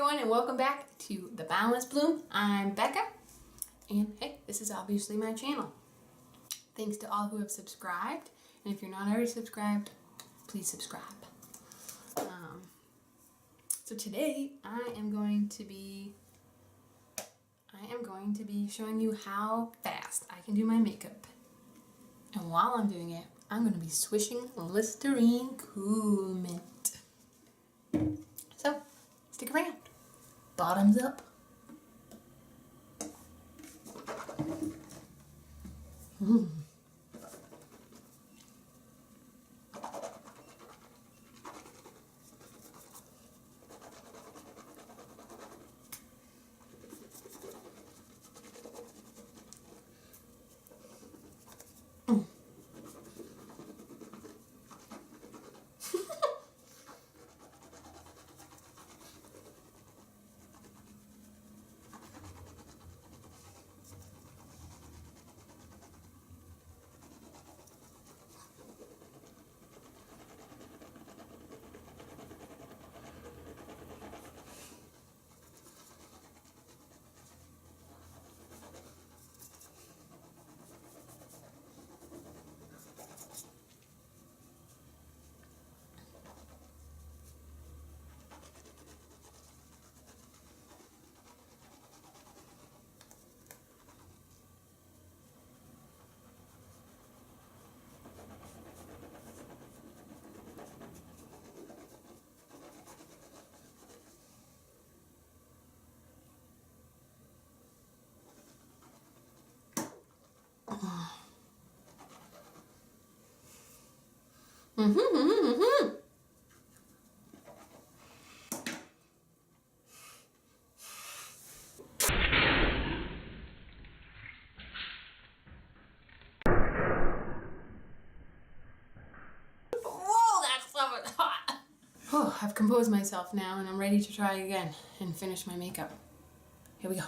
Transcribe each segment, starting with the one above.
everyone, and welcome back to The Boundless Bloom. I'm Becca, and hey, this is obviously my channel. Thanks to all who have subscribed, and if you're not already subscribed, please subscribe. So today I am going to be showing you how fast I can do my makeup. And while I'm doing it, I'm going to be swishing Listerine Cool Mint. So, stick around. Bottoms up. Whoa, that's so hot! Oh, I've composed myself now and I'm ready to try again and finish my makeup. Here we go.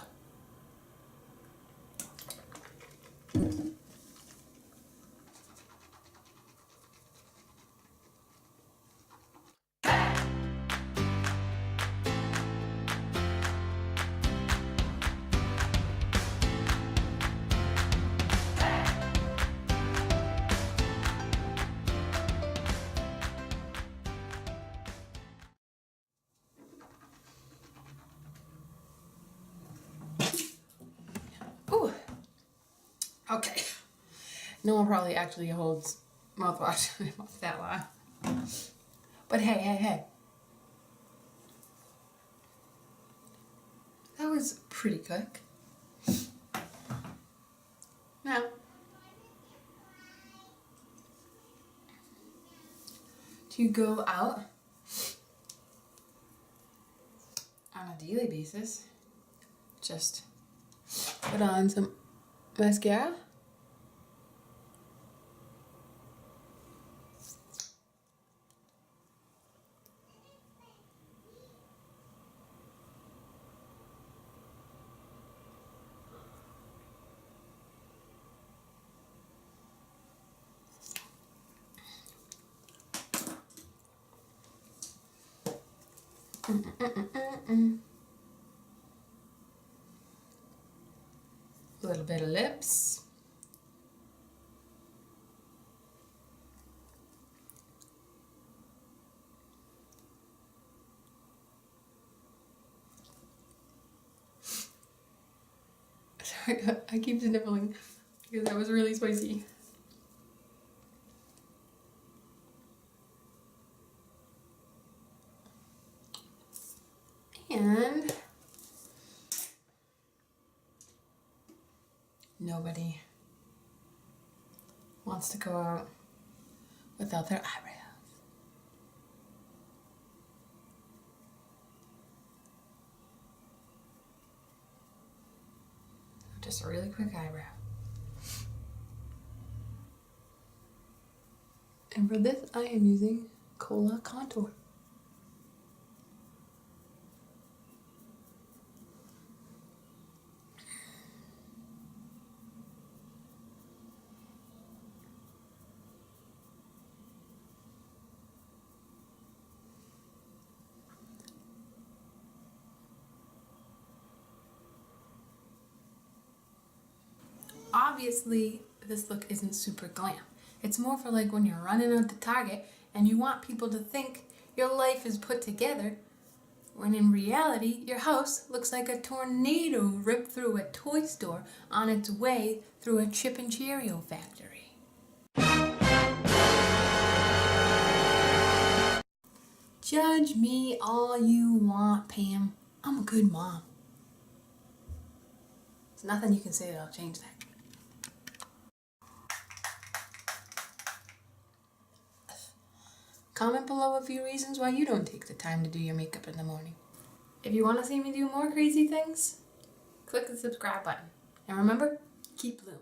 Ooh. Okay. No one probably actually holds mouthwash in their mouth that long. But hey. That was pretty quick. Now, to go out on a daily basis, just put on some mascara. A little bit of lips. Sorry, I keep sniffling because that was really spicy. And nobody wants to go out without their eyebrows. Just a really quick eyebrow. And for this, I am using Cola Contour. obviously this look isn't super glam. It's more for like when you're running out to Target and you want people to think your life is put together, when in reality your house looks like a tornado ripped through a toy store on its way through a Chip and Cheerio factory. Judge me all you want, Pam. I'm a good mom. There's nothing you can say that'll change that. Comment below a few reasons why you don't take the time to do your makeup in the morning. If you want to see me do more crazy things, click the subscribe button. And remember, keep blooming.